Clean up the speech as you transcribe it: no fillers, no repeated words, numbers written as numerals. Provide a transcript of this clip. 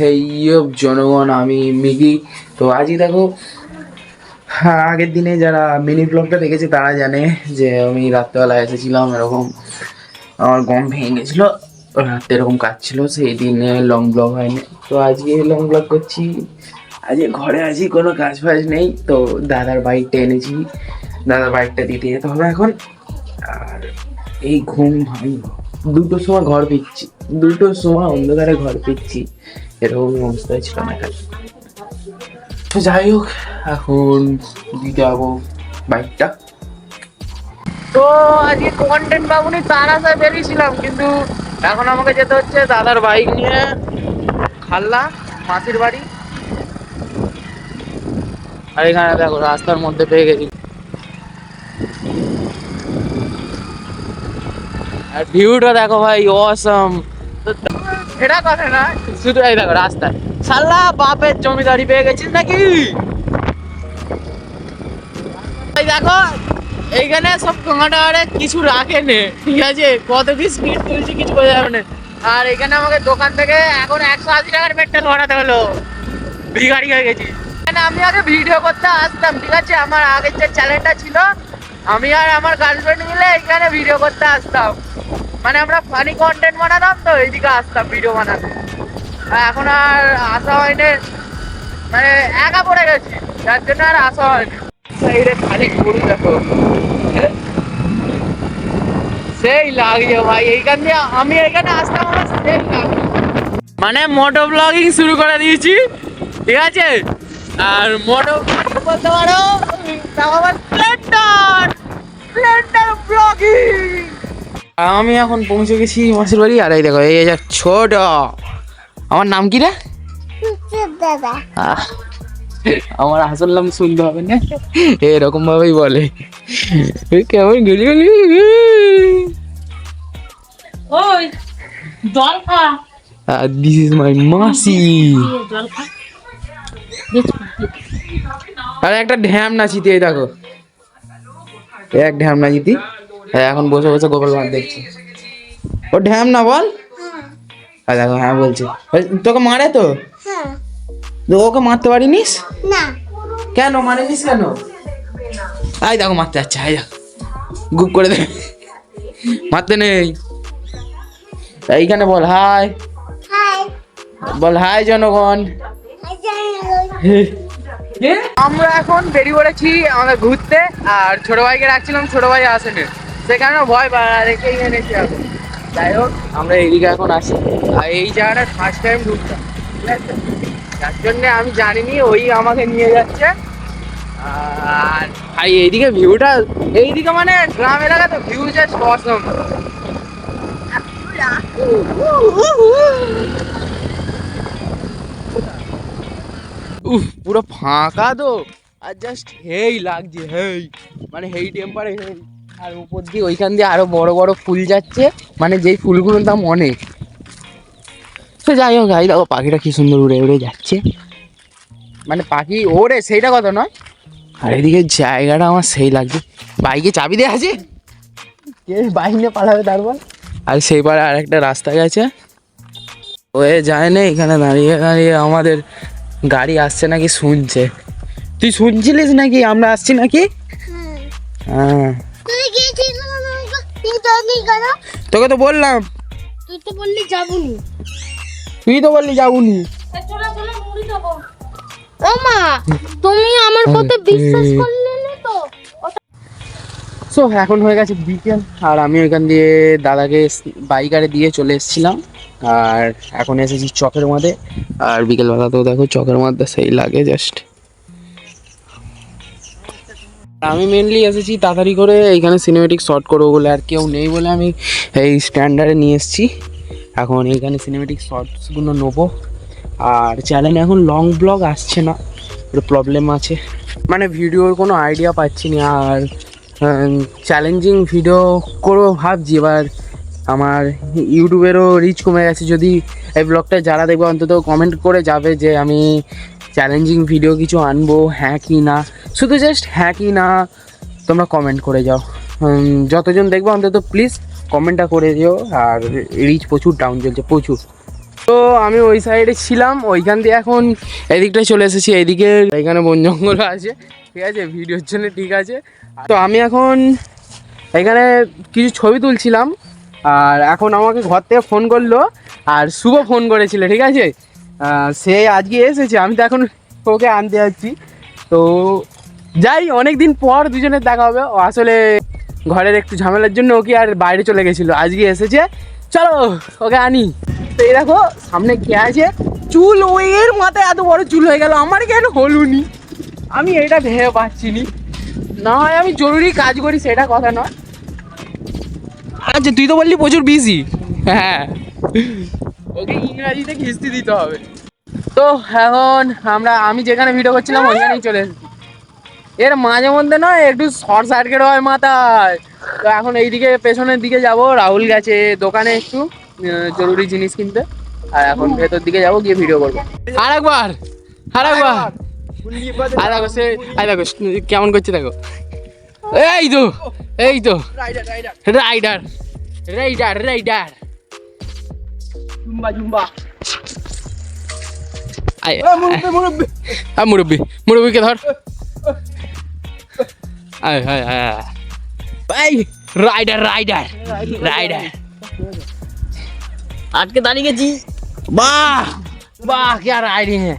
হেই জনগণ, আমি মিগি। তো আজই দেখো, হ্যাঁ, আগের দিনে যারা মিনি ব্লগটা দেখেছে তারা জানে যে আমি রাত্রেবেলা এসেছিলাম, এরকম আমার গম ভেঙে গেছিলো, রাত্রে এরকম কাজ ছিল, সেই দিনে লং ব্লগ হয়নি। তো আজকে লং ব্লগ করছি। আজকে ঘরে আছি, কোনো কাজ ফাজ নেই, তো দাদার বাইকটা এনেছি, দাদার বাইকটা দিতে যেতে হবে এখন। আর এই ঘুম ভাঙলো, 2টোর সময় ঘর ফিরছি, 2টোর সময় অন্ধকারে ঘর ফিরছি, এরকম অবস্থায় ছিল না এখানে। তো যাই হোক, এখন দিতে যাবো বাইকটা। তো আজকে কন্টেন্ট পাবনি তার আশায় বেরিয়েছিলাম, কিন্তু এখন আমাকে যেতে হচ্ছে দাদার বাইক নিয়ে খাল্লা মাসির বাড়ি। আর এখানে দেখো রাস্তার মধ্যে পেয়ে গেছি, আর ভিউটা দেখো ভাই, অসম। এটা কথা না, শুধু এই দেখো রাস্তায় শালা বাপের জমিদারি পেয়ে গেছিস নাকি। দেখো এইখানে সব কাঁটারে কিছু রাখে নে, ঠিক আছে, কত কি স্পিড তুলছি কিছু বোঝা যাবে না। আর এখানে আমাকে দোকান থেকে এখন 180 টাকার পেট্রোল ভরাতে হলো, ভিখারি হয়ে গেছি। আমি আগে ভিডিও করতে আসতাম, ঠিক আছে, আমার আগের যে চ্যানেলটা ছিল, আমি আর আমার গার্লফ্রেন্ড মিলে এখানে ভিডিও করতে আসতাম, মানে আমরা ফানি কন্টেন্ট বানাতাম, তো এইদিকে আসতাম ভিডিও বানাতে। এখন আর আসা হয়নি, মানে একা পড়ে গেছি, যার জন্য আর আসা হয়নি। খালি গরু দেখো, সেই লাগছে ভাই, এইখান দিয়ে আমি এখানে আসতাম, সেই লাগছে। মানে মোটো ব্লগিং শুরু করে দিয়েছি, ঠিক আছে, আর মোটো বলতে পারো স্প্লেন্ডার ব্লগিং। আমি এখন পৌঁছে গেছি মাসির বাড়ি। আর এই দেখো, এই যে ছোট, আমার নাম কি রে? দাদা। আমার আসল নাম শুনতে হবে না, এরকম ভাবেই বলে, কেমন গলি গলি। ওই জল খা। দিস ইজ মাই মাসি। জল খা। আরে একটা ঢ্যাম নাচিতে, এই দেখো এক ঢ্যাম নাচিতি, এখন বসে বসে গোপাল ভাঁড় দেখছি। ও ঢ্যাম না বল। আর দেখো হ্যাঁ বলছে, তোকে মারে তো, তো ওকে মারতে পারিনিস না, কেন মারিনিস কেন? আই দেখো মারতে যাচ্ছে, আই দেখো গুপ করে দে, মারতে নেই। এইখানে বল হাই, বল হাই জনগণ। আমরা এখন বেরিয়ে পড়েছি আমাদের ঘুরতে, আর ছোট ভাইকে রাখছিলাম, ছোট ভাই আসেনি, সেখানে ভয় রেখেই এনেছি এখন। যাই হোক, আমরা এইদিকে এখন আসি, আর এই জায়গাটা ফার্স্ট টাইম ঢুকতাম, ঠিক আছে, যার জন্যে আমি জানিনি, ওই আমাকে নিয়ে যাচ্ছে। আর ভাই এইদিকে ভিউটা, এইদিকে মানে গ্রাম এলাকা তো ভিউ জাস্ট অসম। পুরো ফাঁকা তো, আর জাস্ট হেই লাগছে, হেই মানে হেই টেম্পারেচার। আর উপর দিয়ে ওইখান দিয়ে আরো বড় বড় ফুল যাচ্ছে, মানে যেই ফুলগুলোর দাম অনেক। তো যাই হোক, গাই দেখো পাখিটা কি সুন্দর উড়ে উড়ে যাচ্ছে, মানে পাখি ওরে সেইটা কথা নয়, আর এদিকে জায়গাটা আমার সেই লাগছে। বাইকে চাবি দেওয়া আছে, কে বাইক নিয়ে পালাবে তারপর। আর সেই পারে আর একটা রাস্তা গেছে, ওয়ে যায় না, এখানে দাঁড়িয়ে দাঁড়িয়ে আমাদের গাড়ি আসছে নাকি শুনছে। তুই শুনছিলিস নাকি আমরা আসছি নাকি? হ্যাঁ, তোকে তো বললাম, তুই তো বললি যাবুনি। তুই তো বললি যাবুনি। ও মা, তুমি আমার কথা বিশ্বাস করলে না তো। সো এখন হয়ে গেছে বিকেল, আর আমি ওইখান দিয়ে দাদাকে বাইকারে দিয়ে চলে এসেছিলাম, আর এখন এসেছি চকের মধ্যে। আর বিকেলবেলা তো দেখো চকের মধ্যে সেই লাগে জাস্ট। আমি মেনলি এসেছি তাড়াতাড়ি করে এইখানে সিনেমেটিক শট করবো বলে, আর কেউ নেই বলে আমি এই স্ট্যান্ডার্ডে নিয়ে এসেছি। এখন এইখানে সিনেমেটিক শটসগুলো নেবো, আর চ্যানেলে এখন লং ব্লগ আসছে না, প্রবলেম আছে, মানে ভিডিওর কোনো আইডিয়া পাচ্ছি না। আর চ্যালেঞ্জিং ভিডিও করবো ভাবছি, এবার আমার ইউটিউবেরও রিচ কমে গেছে। যদি এই ব্লগটা যারা দেখবে অন্তত কমেন্ট করে যাবে যে আমি চ্যালেঞ্জিং ভিডিও কিছু আনবো, হ্যাঁ কি না, শুধু জাস্ট হ্যাঁ কি না তোমরা কমেন্ট করে যাও। যতজন দেখবে অন্তত প্লিজ কমেন্টটা করে দিও। আর রিচ প্রচুর ডাউন চলছে, প্রচুর। তো আমি ওই সাইডে ছিলাম, ওইখান দিয়ে এখন এদিকটায় চলে এসেছি। এইদিকে এখানে বন জঙ্গল আছে, ঠিক আছে, ভিডিওর জন্য ঠিক আছে। তো আমি এখন এখানে কিছু ছবি তুলছিলাম, আর এখন আমাকে ঘর থেকে ফোন করলো, আর শুভ ফোন করেছিল, ঠিক আছে। সে আজকে এসেছে, আমি তো এখন ওকে আনতে যাচ্ছি। তো যাই, অনেক দিন পর দুজনের দেখা হবে। ও আসলে ঘরের একটু ঝামেলার জন্য ওকে আর বাইরে চলে গেছিলো, আজকে এসেছে, চলো ওকে আনি। তো এই দেখো সামনে কে আছে, চুল ওর মাথায় এত বড় চুল হয়ে গেল, আমার কেন হলুনি আমি এটা ভেবে পাচ্ছি নি। না হয় আমি জরুরি কাজ করি সেটা কথা নয়। আচ্ছা তুই তো বললি প্রচুর বিজি। হ্যাঁ, ওকে ইংরাজিতে কিস্তি দিতে হবে। তো এখন আমি যেখানে ভিডিও করছিলাম ওইখানেই চলে এসেছি। এর মাঝে মধ্যে নয় একটু শর্ট সার্কিট হয় মাথায়। তো এখন এইদিকে পেছনের দিকে যাব, রাহুল গেছে দোকানে একটু জরুরি জিনিস কিনতে, আর এখন ভেতর দিকে যাবো, গিয়ে ভিডিও করবো। আরেকবার দেখো সে, দেখো কেমন করছে দেখো। এই তো রাইডার মুরব্বীকে ধর। রাইডার আজকে দাঁড়িয়ে গেছি। বাহ क्या राइडिंग है।